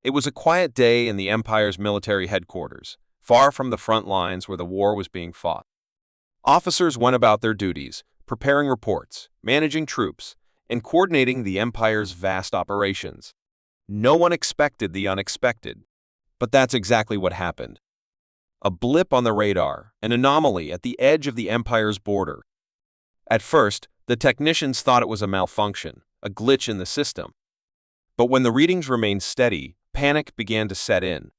It was a quiet day in the Empire's military headquarters, far from the front lines where the war was being fought. Officers went about their duties, preparing reports, managing troops, and coordinating the Empire's vast operations. No one expected the unexpected, but that's exactly what happened. A blip on the radar, an anomaly at the edge of the Empire's border. At first, the technicians thought it was a malfunction, a glitch in the system. But when the readings remained steady, panic began to set in.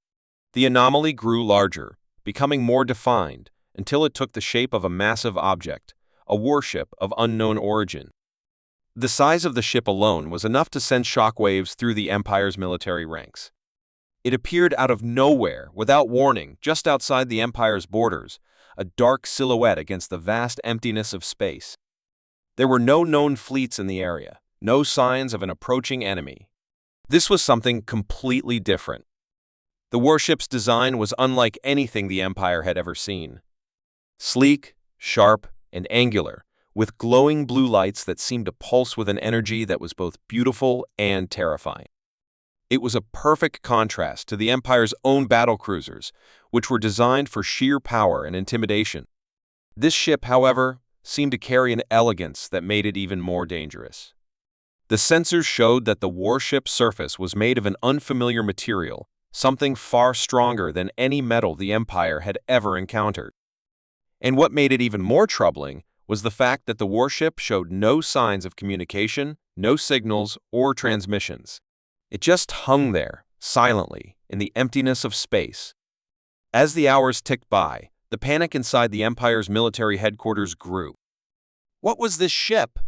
The anomaly grew larger, becoming more defined, until it took the shape of a massive object, a warship of unknown origin. The size of the ship alone was enough to send shockwaves through the Empire's military ranks. It appeared out of nowhere, without warning, just outside the Empire's borders, a dark silhouette against the vast emptiness of space. There were no known fleets in the area, no signs of an approaching enemy. This was something completely different. The warship's design was unlike anything the Empire had ever seen. Sleek, sharp, and angular, with glowing blue lights that seemed to pulse with an energy that was both beautiful and terrifying. It was a perfect contrast to the Empire's own battlecruisers, which were designed for sheer power and intimidation. This ship, however, seemed to carry an elegance that made it even more dangerous. The sensors showed that the warship's surface was made of an unfamiliar material, something far stronger than any metal the Empire had ever encountered. And what made it even more troubling was the fact that the warship showed no signs of communication, no signals or transmissions. It just hung there, silently, in the emptiness of space. As the hours ticked by, the panic inside the Empire's military headquarters grew. What was this ship?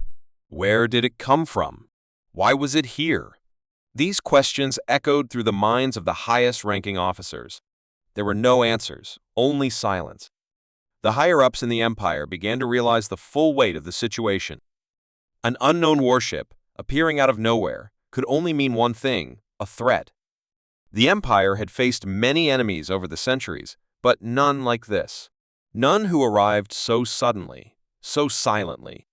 Where did it come from? Why was it here? These questions echoed through the minds of the highest-ranking officers. There were no answers, only silence. The higher-ups in the Empire began to realize the full weight of the situation. An unknown warship, appearing out of nowhere, could only mean one thing: a threat. The Empire had faced many enemies over the centuries, but none like this. None who arrived so suddenly, so silently.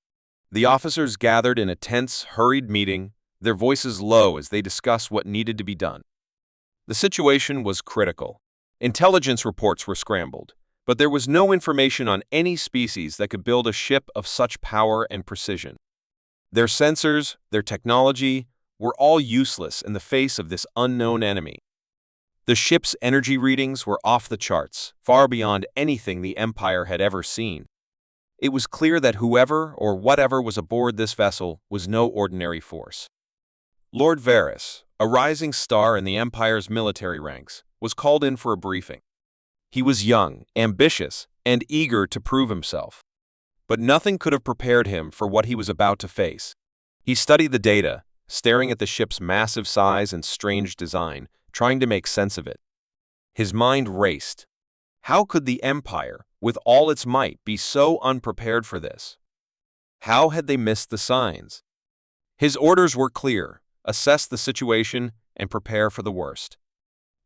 The officers gathered in a tense, hurried meeting, their voices low as they discussed what needed to be done. The situation was critical. Intelligence reports were scrambled, but there was no information on any species that could build a ship of such power and precision. Their sensors, their technology, were all useless in the face of this unknown enemy. The ship's energy readings were off the charts, far beyond anything the Empire had ever seen. It was clear that whoever or whatever was aboard this vessel was no ordinary force. Lord Varys, a rising star in the Empire's military ranks, was called in for a briefing. He was young, ambitious, and eager to prove himself. But nothing could have prepared him for what he was about to face. He studied the data, staring at the ship's massive size and strange design, trying to make sense of it. His mind raced. How could the Empire, with all its might, be so unprepared for this? How had they missed the signs? His orders were clear: assess the situation and prepare for the worst.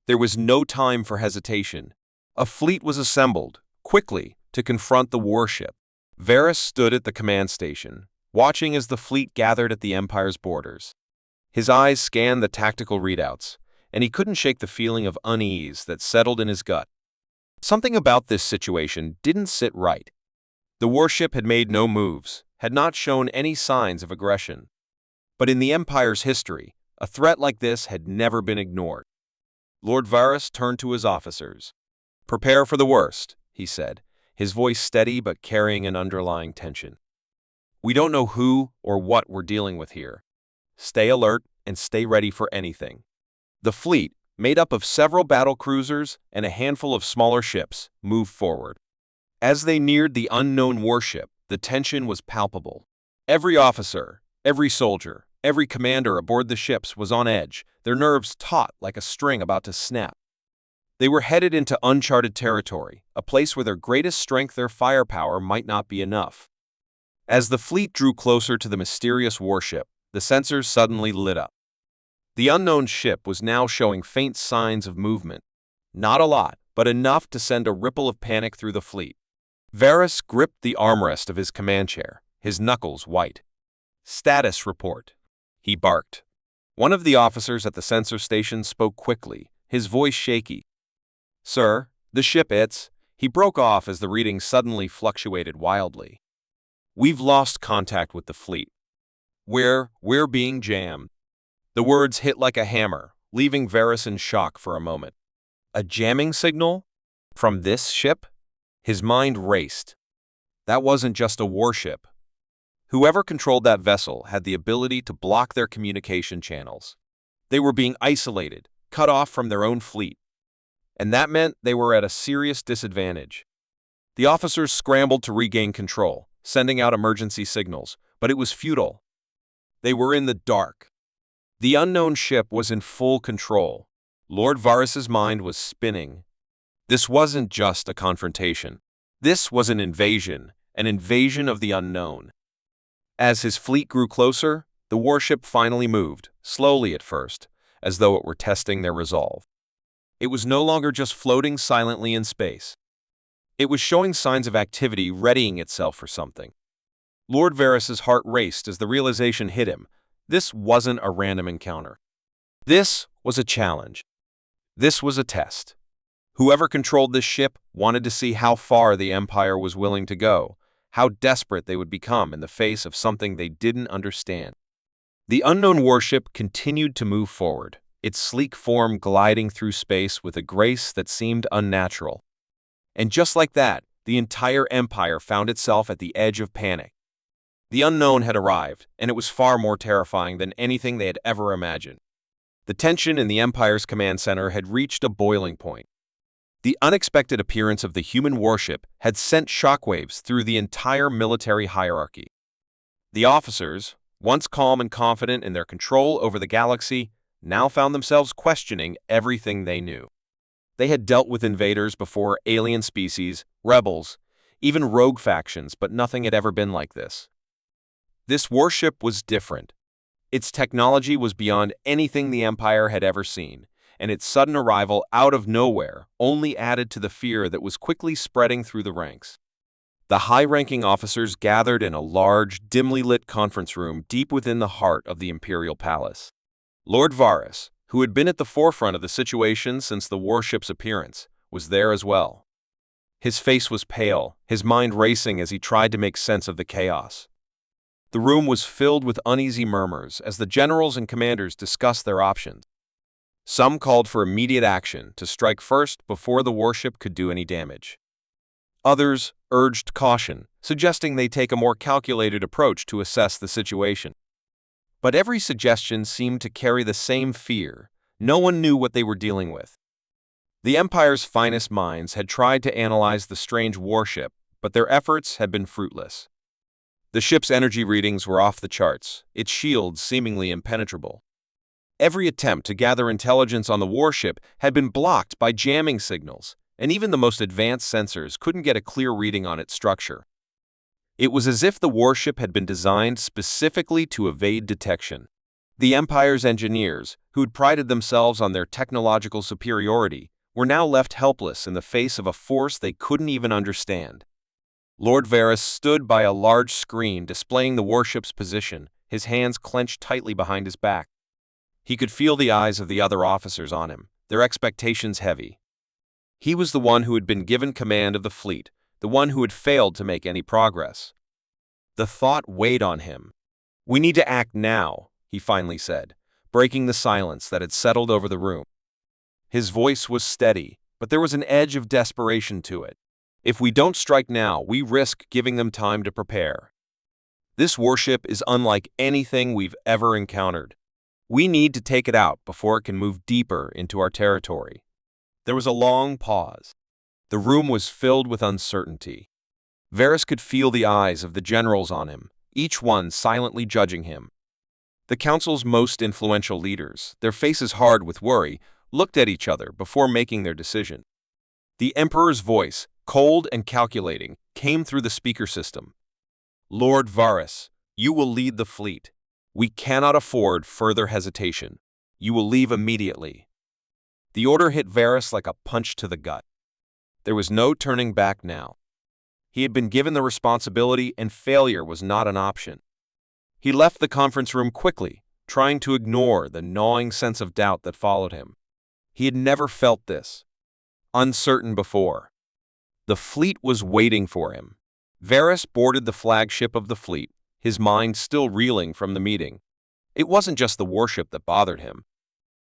There was no time for hesitation. A fleet was assembled, quickly, to confront the warship. Varys stood at the command station, watching as the fleet gathered at the Empire's borders. His eyes scanned the tactical readouts, and he couldn't shake the feeling of unease that settled in his gut. Something about this situation didn't sit right. The warship had made no moves, had not shown any signs of aggression. But in the Empire's history, a threat like this had never been ignored. Lord Varys turned to his officers. "Prepare for the worst," he said, his voice steady but carrying an underlying tension. "We don't know who or what we're dealing with here. Stay alert and stay ready for anything." The fleet, made up of several battle cruisers and a handful of smaller ships, moved forward. As they neared the unknown warship, the tension was palpable. Every officer, every soldier, every commander aboard the ships was on edge, their nerves taut like a string about to snap. They were headed into uncharted territory, a place where their greatest strength, their firepower, might not be enough. As the fleet drew closer to the mysterious warship, the sensors suddenly lit up. The unknown ship was now showing faint signs of movement. Not a lot, but enough to send a ripple of panic through the fleet. Varys gripped the armrest of his command chair, his knuckles white. "Status report," he barked. One of the officers at the sensor station spoke quickly, his voice shaky. "Sir, the ship, it's—" He broke off as the reading suddenly fluctuated wildly. "We've lost contact with the fleet. We're being jammed." The words hit like a hammer, leaving Varys in shock for a moment. A jamming signal? From this ship? His mind raced. That wasn't just a warship. Whoever controlled that vessel had the ability to block their communication channels. They were being isolated, cut off from their own fleet. And that meant they were at a serious disadvantage. The officers scrambled to regain control, sending out emergency signals, but it was futile. They were in the dark. The unknown ship was in full control. Lord Varys's mind was spinning. This wasn't just a confrontation. This was an invasion of the unknown. As his fleet grew closer, the warship finally moved, slowly at first, as though it were testing their resolve. It was no longer just floating silently in space. It was showing signs of activity, readying itself for something. Lord Varys's heart raced as the realization hit him. This wasn't a random encounter. This was a challenge. This was a test. Whoever controlled this ship wanted to see how far the Empire was willing to go, how desperate they would become in the face of something they didn't understand. The unknown warship continued to move forward, its sleek form gliding through space with a grace that seemed unnatural. And just like that, the entire Empire found itself at the edge of panic. The unknown had arrived, and it was far more terrifying than anything they had ever imagined. The tension in the Empire's command center had reached a boiling point. The unexpected appearance of the human warship had sent shockwaves through the entire military hierarchy. The officers, once calm and confident in their control over the galaxy, now found themselves questioning everything they knew. They had dealt with invaders before, alien species, rebels, even rogue factions, but nothing had ever been like this. This warship was different. Its technology was beyond anything the Empire had ever seen, and its sudden arrival out of nowhere only added to the fear that was quickly spreading through the ranks. The high-ranking officers gathered in a large, dimly lit conference room deep within the heart of the Imperial Palace. Lord Varys, who had been at the forefront of the situation since the warship's appearance, was there as well. His face was pale, his mind racing as he tried to make sense of the chaos. The room was filled with uneasy murmurs as the generals and commanders discussed their options. Some called for immediate action to strike first before the warship could do any damage. Others urged caution, suggesting they take a more calculated approach to assess the situation. But every suggestion seemed to carry the same fear. No one knew what they were dealing with. The Empire's finest minds had tried to analyze the strange warship, but their efforts had been fruitless. The ship's energy readings were off the charts, its shields seemingly impenetrable. Every attempt to gather intelligence on the warship had been blocked by jamming signals, and even the most advanced sensors couldn't get a clear reading on its structure. It was as if the warship had been designed specifically to evade detection. The Empire's engineers, who had prided themselves on their technological superiority, were now left helpless in the face of a force they couldn't even understand. Lord Varys stood by a large screen displaying the warship's position, his hands clenched tightly behind his back. He could feel the eyes of the other officers on him, their expectations heavy. He was the one who had been given command of the fleet, the one who had failed to make any progress. The thought weighed on him. "We need to act now," he finally said, breaking the silence that had settled over the room. His voice was steady, but there was an edge of desperation to it. "If we don't strike now, we risk giving them time to prepare. This warship is unlike anything we've ever encountered. We need to take it out before it can move deeper into our territory." There was a long pause. The room was filled with uncertainty. Varys could feel the eyes of the generals on him, each one silently judging him. The council's most influential leaders, their faces hard with worry, looked at each other before making their decision. The Emperor's voice, cold and calculating, came through the speaker system. "Lord Varys, you will lead the fleet. We cannot afford further hesitation. You will leave immediately." The order hit Varys like a punch to the gut. There was no turning back now. He had been given the responsibility, and failure was not an option. He left the conference room quickly, trying to ignore the gnawing sense of doubt that followed him. He had never felt this uncertain before. The fleet was waiting for him. Varys boarded the flagship of the fleet, his mind still reeling from the meeting. It wasn't just the warship that bothered him.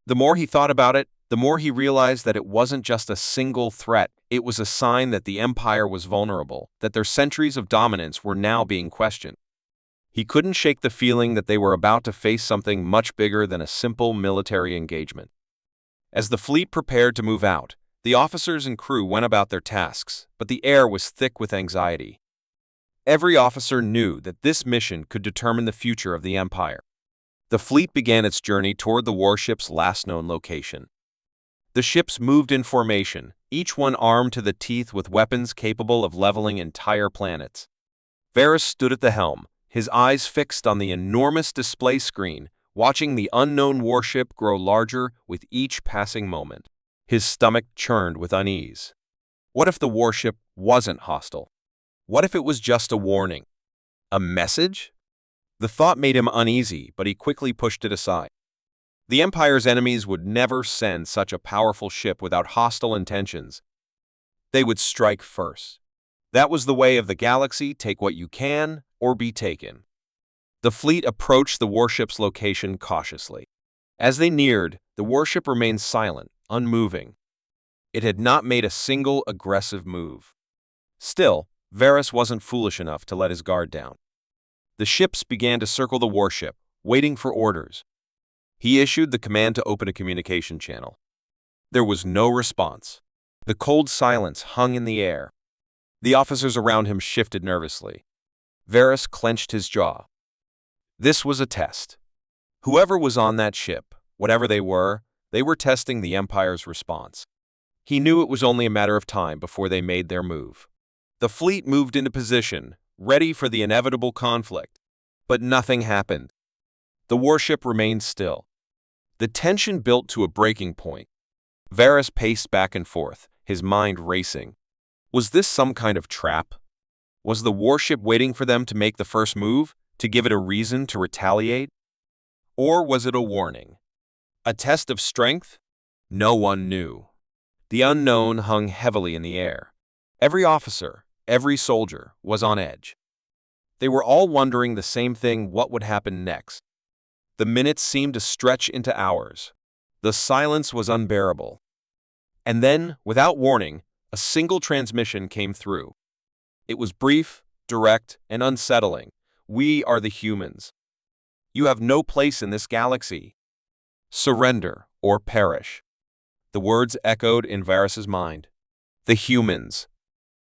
The more he thought about it, the more he realized that it wasn't just a single threat. It was a sign that the Empire was vulnerable, that their centuries of dominance were now being questioned. He couldn't shake the feeling that they were about to face something much bigger than a simple military engagement. As the fleet prepared to move out, the officers and crew went about their tasks, but the air was thick with anxiety. Every officer knew that this mission could determine the future of the Empire. The fleet began its journey toward the warship's last known location. The ships moved in formation, each one armed to the teeth with weapons capable of leveling entire planets. Varys stood at the helm, his eyes fixed on the enormous display screen, watching the unknown warship grow larger with each passing moment. His stomach churned with unease. What if the warship wasn't hostile? What if it was just a warning? A message? The thought made him uneasy, but he quickly pushed it aside. The Empire's enemies would never send such a powerful ship without hostile intentions. They would strike first. That was the way of the galaxy: take what you can, or be taken. The fleet approached the warship's location cautiously. As they neared, the warship remained silent, unmoving. It had not made a single aggressive move. Still, Varys wasn't foolish enough to let his guard down. The ships began to circle the warship, waiting for orders. He issued the command to open a communication channel. There was no response. The cold silence hung in the air. The officers around him shifted nervously. Varys clenched his jaw. This was a test. Whoever was on that ship, whatever they were testing the Empire's response. He knew it was only a matter of time before they made their move. The fleet moved into position, ready for the inevitable conflict. But nothing happened. The warship remained still. The tension built to a breaking point. Varys paced back and forth, his mind racing. Was this some kind of trap? Was the warship waiting for them to make the first move, to give it a reason to retaliate? Or was it a warning? A test of strength? No one knew. The unknown hung heavily in the air. Every officer, every soldier, was on edge. They were all wondering the same thing: what would happen next? The minutes seemed to stretch into hours. The silence was unbearable. And then, without warning, a single transmission came through. It was brief, direct, and unsettling. We are the humans. You have no place in this galaxy. Surrender or perish. The words echoed in Varys's mind. The humans.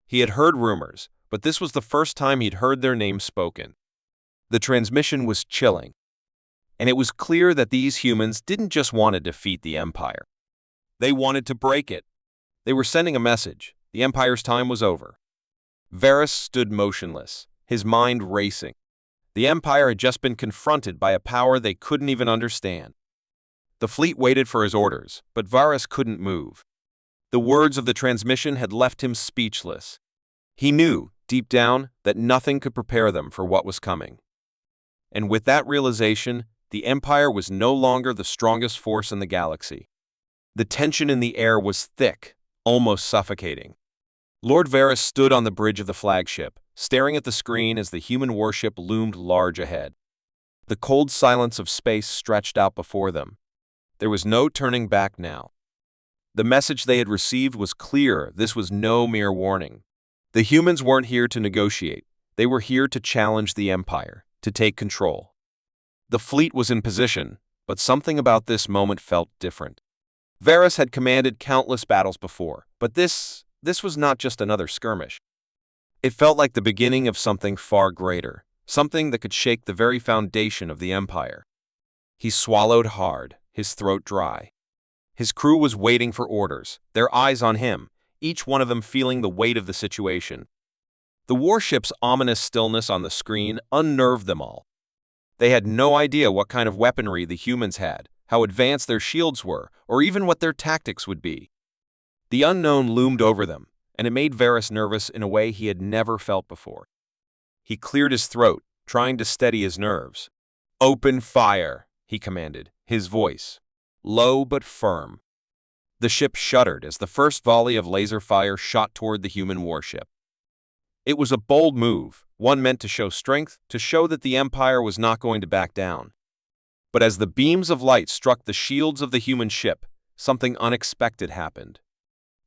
He had heard rumors, but this was the first time he'd heard their name spoken. The transmission was chilling. And it was clear that these humans didn't just want to defeat the Empire. They wanted to break it. They were sending a message: the Empire's time was over. Varys stood motionless, his mind racing. The Empire had just been confronted by a power they couldn't even understand. The fleet waited for his orders, but Varys couldn't move. The words of the transmission had left him speechless. He knew, deep down, that nothing could prepare them for what was coming. And with that realization, the Empire was no longer the strongest force in the galaxy. The tension in the air was thick, almost suffocating. Lord Varys stood on the bridge of the flagship, staring at the screen as the human warship loomed large ahead. The cold silence of space stretched out before them. There was no turning back now. The message they had received was clear: this was no mere warning. The humans weren't here to negotiate. They were here to challenge the Empire, to take control. The fleet was in position, but something about this moment felt different. Varys had commanded countless battles before, but this was not just another skirmish. It felt like the beginning of something far greater, something that could shake the very foundation of the Empire. He swallowed hard, his throat dry. His crew was waiting for orders, their eyes on him, each one of them feeling the weight of the situation. The warship's ominous stillness on the screen unnerved them all. They had no idea what kind of weaponry the humans had, how advanced their shields were, or even what their tactics would be. The unknown loomed over them, and it made Varys nervous in a way he had never felt before. He cleared his throat, trying to steady his nerves. "Open fire," he commanded, his voice low but firm. The ship shuddered as the first volley of laser fire shot toward the human warship. It was a bold move, one meant to show strength, to show that the Empire was not going to back down. But as the beams of light struck the shields of the human ship, something unexpected happened.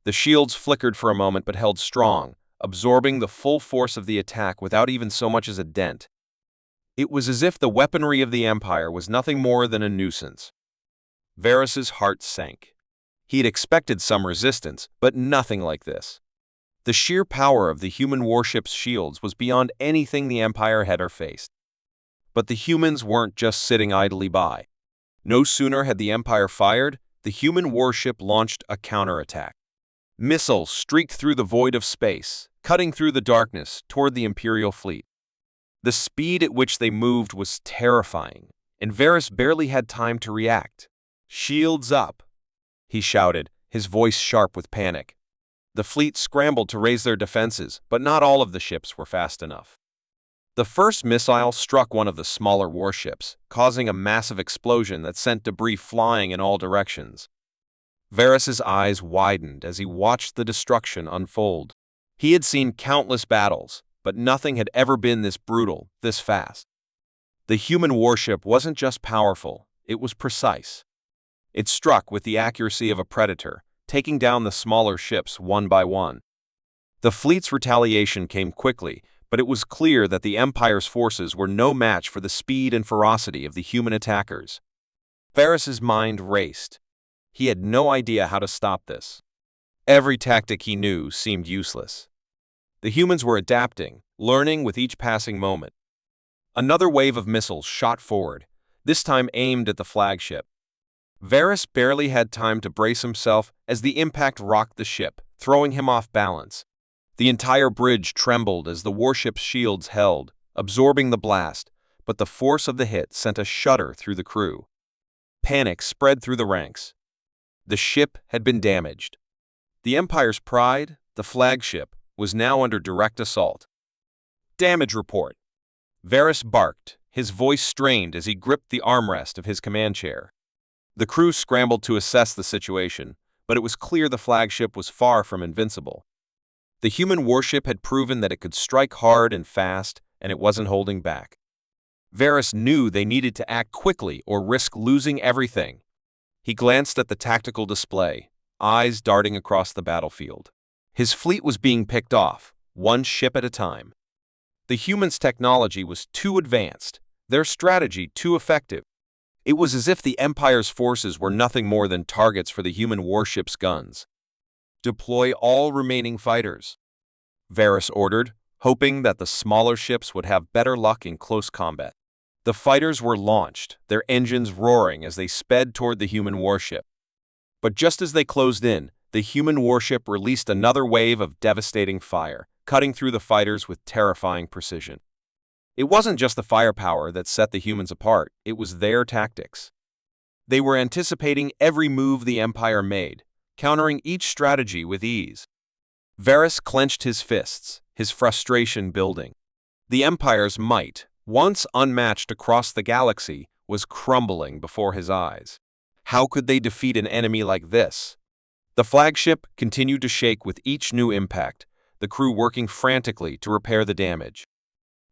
The shields flickered for a moment but held strong, absorbing the full force of the attack without even so much as a dent. It was as if the weaponry of the Empire was nothing more than a nuisance. Varys's heart sank. He had expected some resistance, but nothing like this. The sheer power of the human warship's shields was beyond anything the Empire had ever faced. But the humans weren't just sitting idly by. No sooner had the Empire fired, the human warship launched a counterattack. Missiles streaked through the void of space, cutting through the darkness toward the Imperial fleet. The speed at which they moved was terrifying, and Varys barely had time to react. "Shields up!" he shouted, his voice sharp with panic. The fleet scrambled to raise their defenses, but not all of the ships were fast enough. The first missile struck one of the smaller warships, causing a massive explosion that sent debris flying in all directions. Varys's eyes widened as he watched the destruction unfold. He had seen countless battles, but nothing had ever been this brutal, this fast. The human warship wasn't just powerful, it was precise. It struck with the accuracy of a predator, taking down the smaller ships one by one. The fleet's retaliation came quickly, but it was clear that the Empire's forces were no match for the speed and ferocity of the human attackers. Varys's mind raced. He had no idea how to stop this. Every tactic he knew seemed useless. The humans were adapting, learning with each passing moment. Another wave of missiles shot forward, this time aimed at the flagship. Varys barely had time to brace himself as the impact rocked the ship, throwing him off balance. The entire bridge trembled as the warship's shields held, absorbing the blast, but the force of the hit sent a shudder through the crew. Panic spread through the ranks. The ship had been damaged. The Empire's pride, the flagship, was now under direct assault. "Damage report!" Varys barked, his voice strained as he gripped the armrest of his command chair. The crew scrambled to assess the situation, but it was clear the flagship was far from invincible. The human warship had proven that it could strike hard and fast, and it wasn't holding back. Varys knew they needed to act quickly or risk losing everything. He glanced at the tactical display, eyes darting across the battlefield. His fleet was being picked off, one ship at a time. The humans' technology was too advanced, their strategy too effective. It was as if the Empire's forces were nothing more than targets for the human warship's guns. "Deploy all remaining fighters," Varys ordered, hoping that the smaller ships would have better luck in close combat. The fighters were launched, their engines roaring as they sped toward the human warship. But just as they closed in, the human warship released another wave of devastating fire, cutting through the fighters with terrifying precision. It wasn't just the firepower that set the humans apart, it was their tactics. They were anticipating every move the Empire made, countering each strategy with ease. Varys clenched his fists, his frustration building. The Empire's might, once unmatched across the galaxy, was crumbling before his eyes. How could they defeat an enemy like this? The flagship continued to shake with each new impact, the crew working frantically to repair the damage.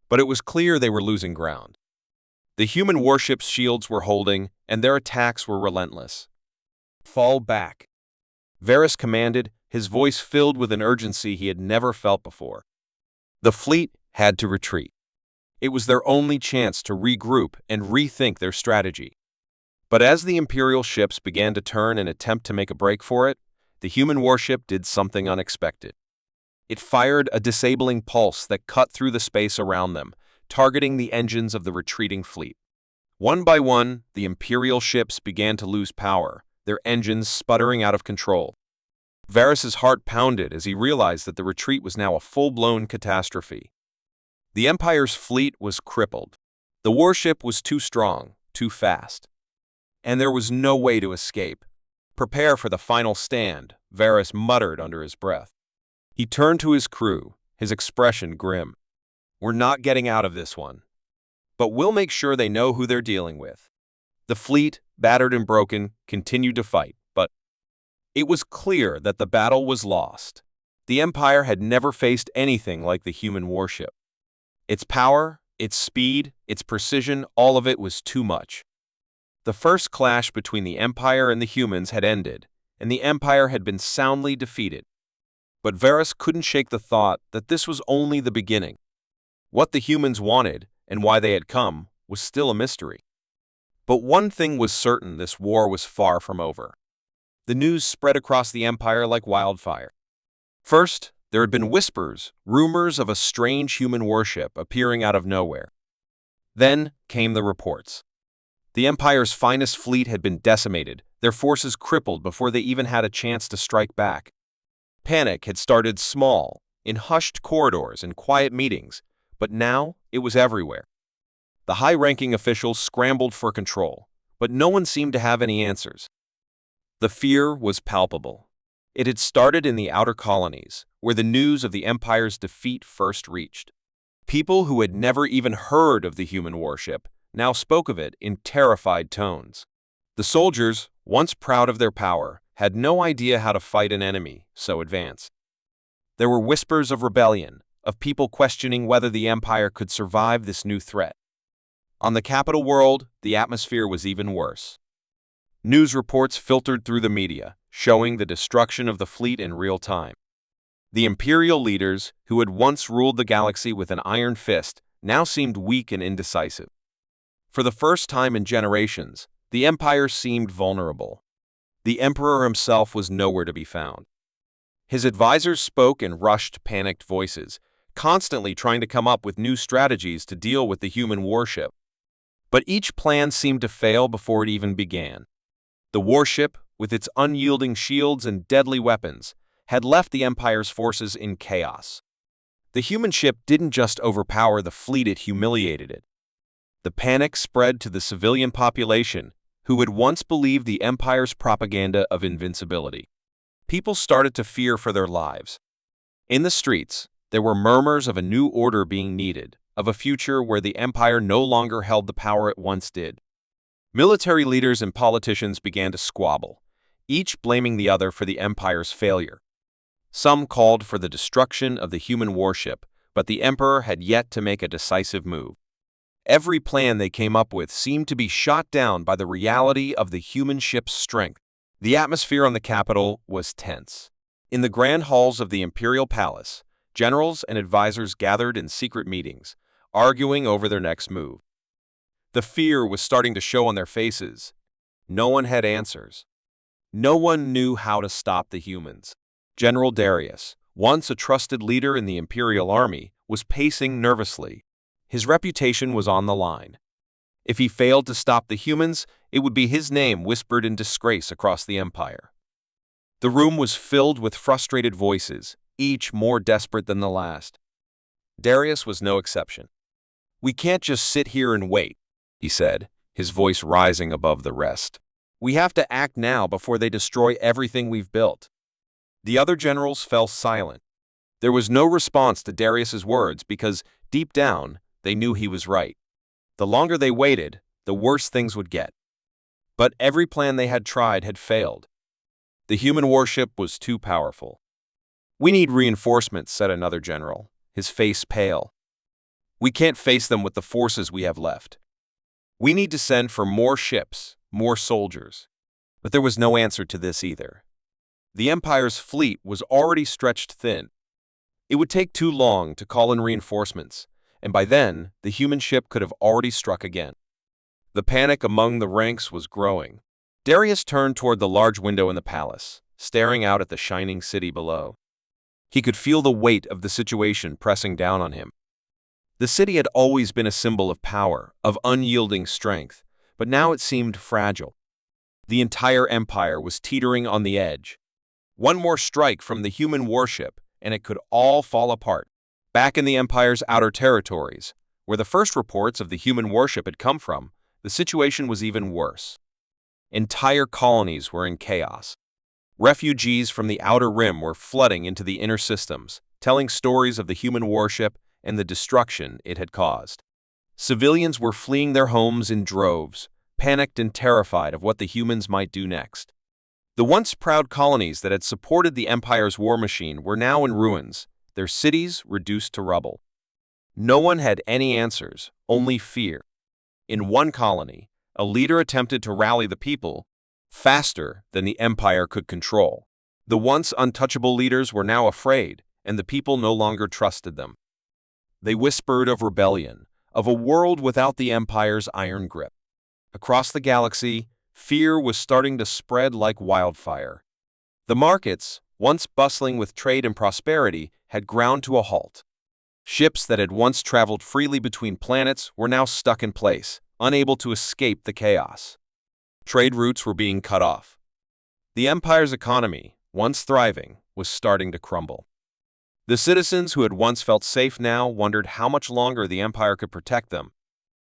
But it was clear they were losing ground. The human warship's shields were holding, and their attacks were relentless. "Fall back," Varys commanded, his voice filled with an urgency he had never felt before. The fleet had to retreat. It was their only chance to regroup and rethink their strategy. But as the Imperial ships began to turn and attempt to make a break for it, the human warship did something unexpected. It fired a disabling pulse that cut through the space around them, targeting the engines of the retreating fleet. One by one, the Imperial ships began to lose power, their engines sputtering out of control. Varys's heart pounded as he realized that the retreat was now a full-blown catastrophe. The Empire's fleet was crippled. The warship was too strong, too fast. And there was no way to escape. "Prepare for the final stand," Varys muttered under his breath. He turned to his crew, his expression grim. "We're not getting out of this one. But we'll make sure they know who they're dealing with." The fleet, battered and broken, continued to fight, but it was clear that the battle was lost. The Empire had never faced anything like the human warship. Its power, its speed, its precision, all of it was too much. The first clash between the Empire and the humans had ended, and the Empire had been soundly defeated. But Varys couldn't shake the thought that this was only the beginning. What the humans wanted, and why they had come, was still a mystery. But one thing was certain: this war was far from over. The news spread across the Empire like wildfire. First, there had been whispers, rumors of a strange human warship appearing out of nowhere. Then came the reports. The Empire's finest fleet had been decimated, their forces crippled before they even had a chance to strike back. Panic had started small, in hushed corridors and quiet meetings, but now it was everywhere. The high-ranking officials scrambled for control, but no one seemed to have any answers. The fear was palpable. It had started in the outer colonies, where the news of the Empire's defeat first reached. People who had never even heard of the human warship now spoke of it in terrified tones. The soldiers, once proud of their power, had no idea how to fight an enemy so advanced. There were whispers of rebellion, of people questioning whether the Empire could survive this new threat. On the capital world, the atmosphere was even worse. News reports filtered through the media, showing the destruction of the fleet in real time. The Imperial leaders, who had once ruled the galaxy with an iron fist, now seemed weak and indecisive. For the first time in generations, the Empire seemed vulnerable. The Emperor himself was nowhere to be found. His advisors spoke in rushed, panicked voices, constantly trying to come up with new strategies to deal with the human warship. But each plan seemed to fail before it even began. The warship, with its unyielding shields and deadly weapons, had left the Empire's forces in chaos. The human ship didn't just overpower the fleet, it humiliated it. The panic spread to the civilian population, who had once believed the Empire's propaganda of invincibility. People started to fear for their lives. In the streets, there were murmurs of a new order being needed, of a future where the Empire no longer held the power it once did. Military leaders and politicians began to squabble, each blaming the other for the Empire's failure. Some called for the destruction of the human warship, but the Emperor had yet to make a decisive move. Every plan they came up with seemed to be shot down by the reality of the human ship's strength. The atmosphere on the capital was tense. In the grand halls of the Imperial Palace, generals and advisors gathered in secret meetings, arguing over their next move. The fear was starting to show on their faces. No one had answers. No one knew how to stop the humans. General Darius, once a trusted leader in the Imperial Army, was pacing nervously. His reputation was on the line. If he failed to stop the humans, it would be his name whispered in disgrace across the Empire. The room was filled with frustrated voices, each more desperate than the last. Darius was no exception. "We can't just sit here and wait," he said, his voice rising above the rest. "We have to act now before they destroy everything we've built." The other generals fell silent. There was no response to Darius's words because, deep down, they knew he was right. The longer they waited, the worse things would get. But every plan they had tried had failed. The human warship was too powerful. "We need reinforcements," said another general, his face pale. "We can't face them with the forces we have left. We need to send for more ships, more soldiers." But there was no answer to this either. The Empire's fleet was already stretched thin. It would take too long to call in reinforcements, and by then, the human ship could have already struck again. The panic among the ranks was growing. Darius turned toward the large window in the palace, staring out at the shining city below. He could feel the weight of the situation pressing down on him. The city had always been a symbol of power, of unyielding strength, but now it seemed fragile. The entire empire was teetering on the edge. One more strike from the human warship, and it could all fall apart. Back in the Empire's outer territories, where the first reports of the human warship had come from, the situation was even worse. Entire colonies were in chaos. Refugees from the outer rim were flooding into the inner systems, telling stories of the human warship and the destruction it had caused. Civilians were fleeing their homes in droves, panicked and terrified of what the humans might do next. The once proud colonies that had supported the Empire's war machine were now in ruins, their cities reduced to rubble. No one had any answers, only fear. In one colony, a leader attempted to rally the people faster than the Empire could control. The once untouchable leaders were now afraid, and the people no longer trusted them. They whispered of rebellion, of a world without the Empire's iron grip. Across the galaxy, fear was starting to spread like wildfire. The markets, once bustling with trade and prosperity, had ground to a halt. Ships that had once traveled freely between planets were now stuck in place, unable to escape the chaos. Trade routes were being cut off. The Empire's economy, once thriving, was starting to crumble. The citizens who had once felt safe now wondered how much longer the Empire could protect them.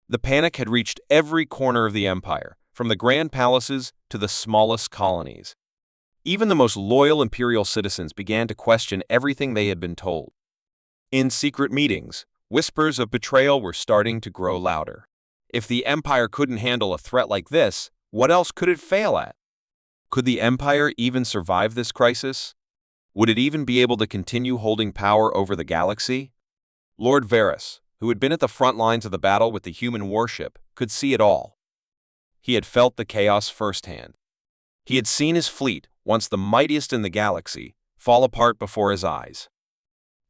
The panic had reached every corner of the Empire, from the grand palaces to the smallest colonies. Even the most loyal Imperial citizens began to question everything they had been told. In secret meetings, whispers of betrayal were starting to grow louder. If the Empire couldn't handle a threat like this, what else could it fail at? Could the Empire even survive this crisis? Would it even be able to continue holding power over the galaxy? Lord Varys, who had been at the front lines of the battle with the human warship, could see it all. He had felt the chaos firsthand. He had seen his fleet, once the mightiest in the galaxy, fall apart before his eyes.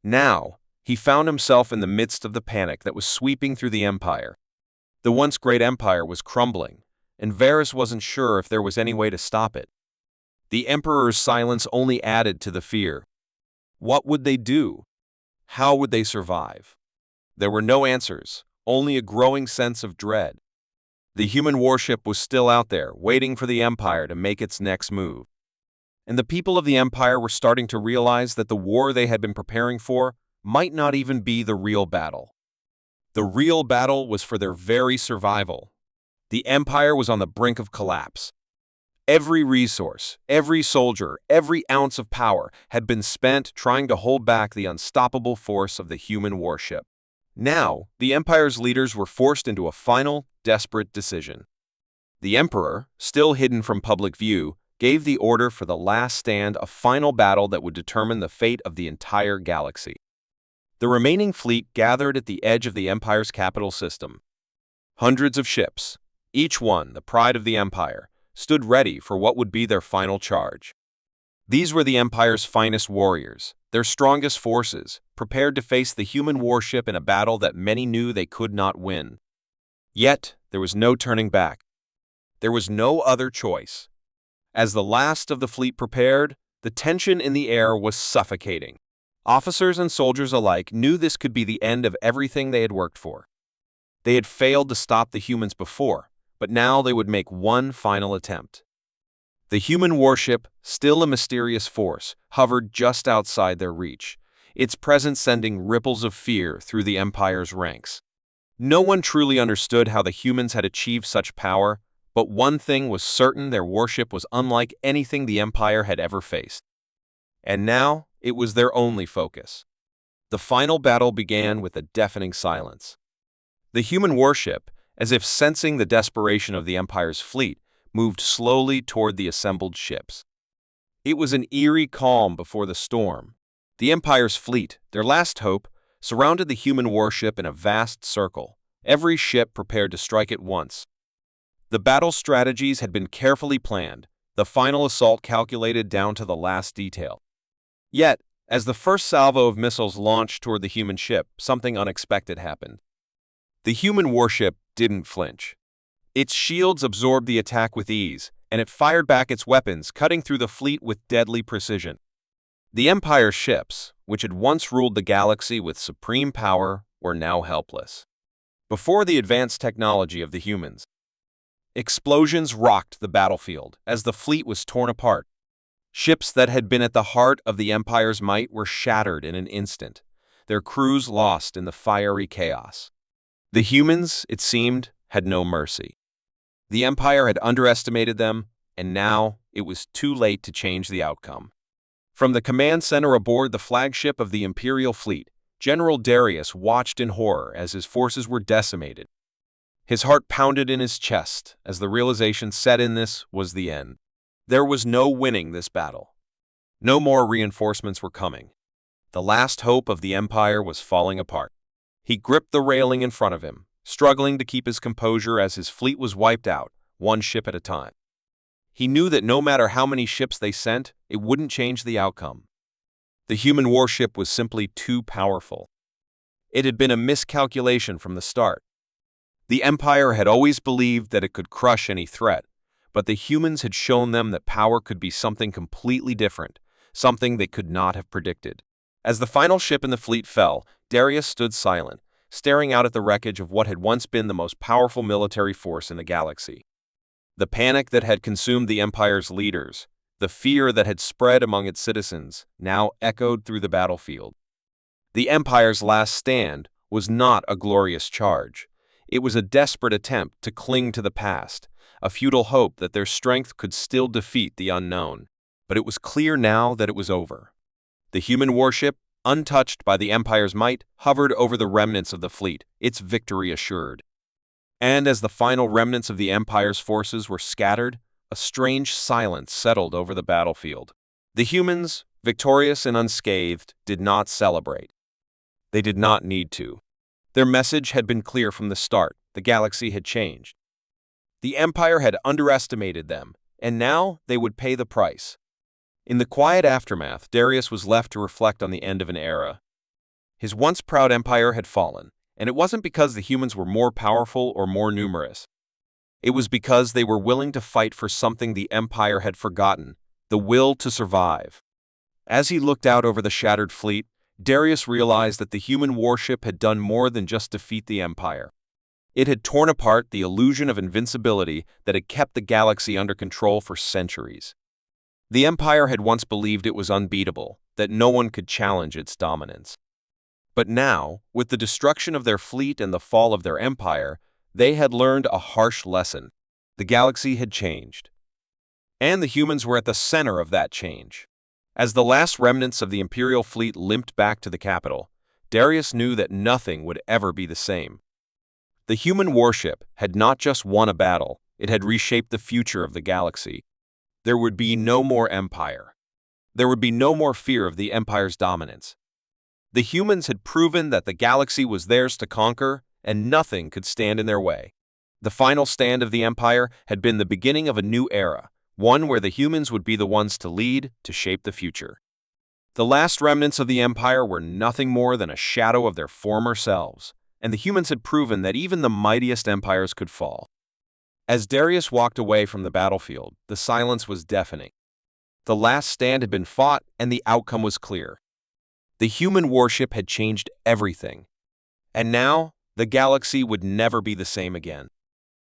Now, he found himself in the midst of the panic that was sweeping through the Empire. The once great Empire was crumbling, and Varys wasn't sure if there was any way to stop it. The Emperor's silence only added to the fear. What would they do? How would they survive? There were no answers, only a growing sense of dread. The human warship was still out there, waiting for the Empire to make its next move. And the people of the Empire were starting to realize that the war they had been preparing for might not even be the real battle. The real battle was for their very survival. The Empire was on the brink of collapse. Every resource, every soldier, every ounce of power had been spent trying to hold back the unstoppable force of the human warship. Now, the Empire's leaders were forced into a final, desperate decision. The Emperor, still hidden from public view, gave the order for the last stand, a final battle that would determine the fate of the entire galaxy. The remaining fleet gathered at the edge of the Empire's capital system. Hundreds of ships, each one the pride of the Empire, stood ready for what would be their final charge. These were the Empire's finest warriors, their strongest forces, prepared to face the human warship in a battle that many knew they could not win. Yet, there was no turning back. There was no other choice. As the last of the fleet prepared, the tension in the air was suffocating. Officers and soldiers alike knew this could be the end of everything they had worked for. They had failed to stop the humans before, but now they would make one final attempt. The human warship, still a mysterious force, hovered just outside their reach, its presence sending ripples of fear through the Empire's ranks. No one truly understood how the humans had achieved such power, but one thing was certain: their warship was unlike anything the Empire had ever faced. And now, it was their only focus. The final battle began with a deafening silence. The human warship, as if sensing the desperation of the Empire's fleet, moved slowly toward the assembled ships. It was an eerie calm before the storm. The Empire's fleet, their last hope, surrounded the human warship in a vast circle, every ship prepared to strike at once. The battle strategies had been carefully planned, the final assault calculated down to the last detail. Yet, as the first salvo of missiles launched toward the human ship, something unexpected happened. The human warship didn't flinch. Its shields absorbed the attack with ease, and it fired back its weapons, cutting through the fleet with deadly precision. The Empire's ships, which had once ruled the galaxy with supreme power, were now helpless. Before the advanced technology of the humans, explosions rocked the battlefield as the fleet was torn apart. Ships that had been at the heart of the Empire's might were shattered in an instant, their crews lost in the fiery chaos. The humans, it seemed, had no mercy. The Empire had underestimated them, and now it was too late to change the outcome. From the command center aboard the flagship of the Imperial fleet, General Darius watched in horror as his forces were decimated. His heart pounded in his chest as the realization set in this was the end. There was no winning this battle. No more reinforcements were coming. The last hope of the Empire was falling apart. He gripped the railing in front of him, struggling to keep his composure as his fleet was wiped out, one ship at a time. He knew that no matter how many ships they sent, it wouldn't change the outcome. The human warship was simply too powerful. It had been a miscalculation from the start. The Empire had always believed that it could crush any threat, but the humans had shown them that power could be something completely different, something they could not have predicted. As the final ship in the fleet fell, Darius stood silent, staring out at the wreckage of what had once been the most powerful military force in the galaxy. The panic that had consumed the Empire's leaders, the fear that had spread among its citizens, now echoed through the battlefield. The Empire's last stand was not a glorious charge. It was a desperate attempt to cling to the past, a futile hope that their strength could still defeat the unknown. But it was clear now that it was over. The human warship, untouched by the Empire's might, hovered over the remnants of the fleet, its victory assured. And as the final remnants of the Empire's forces were scattered, a strange silence settled over the battlefield. The humans, victorious and unscathed, did not celebrate. They did not need to. Their message had been clear from the start. The galaxy had changed. The Empire had underestimated them, and now they would pay the price. In the quiet aftermath, Darius was left to reflect on the end of an era. His once proud empire had fallen, and it wasn't because the humans were more powerful or more numerous. It was because they were willing to fight for something the Empire had forgotten, the will to survive. As he looked out over the shattered fleet, Darius realized that the human warship had done more than just defeat the Empire. It had torn apart the illusion of invincibility that had kept the galaxy under control for centuries. The Empire had once believed it was unbeatable, that no one could challenge its dominance. But now, with the destruction of their fleet and the fall of their empire, they had learned a harsh lesson. The galaxy had changed. And the humans were at the center of that change. As the last remnants of the Imperial fleet limped back to the capital, Darius knew that nothing would ever be the same. The human warship had not just won a battle, it had reshaped the future of the galaxy. There would be no more empire. There would be no more fear of the Empire's dominance. The humans had proven that the galaxy was theirs to conquer, and nothing could stand in their way. The final stand of the Empire had been the beginning of a new era, one where the humans would be the ones to lead, to shape the future. The last remnants of the Empire were nothing more than a shadow of their former selves, and the humans had proven that even the mightiest empires could fall. As Darius walked away from the battlefield, the silence was deafening. The last stand had been fought, and the outcome was clear. The human warship had changed everything. And now, the galaxy would never be the same again.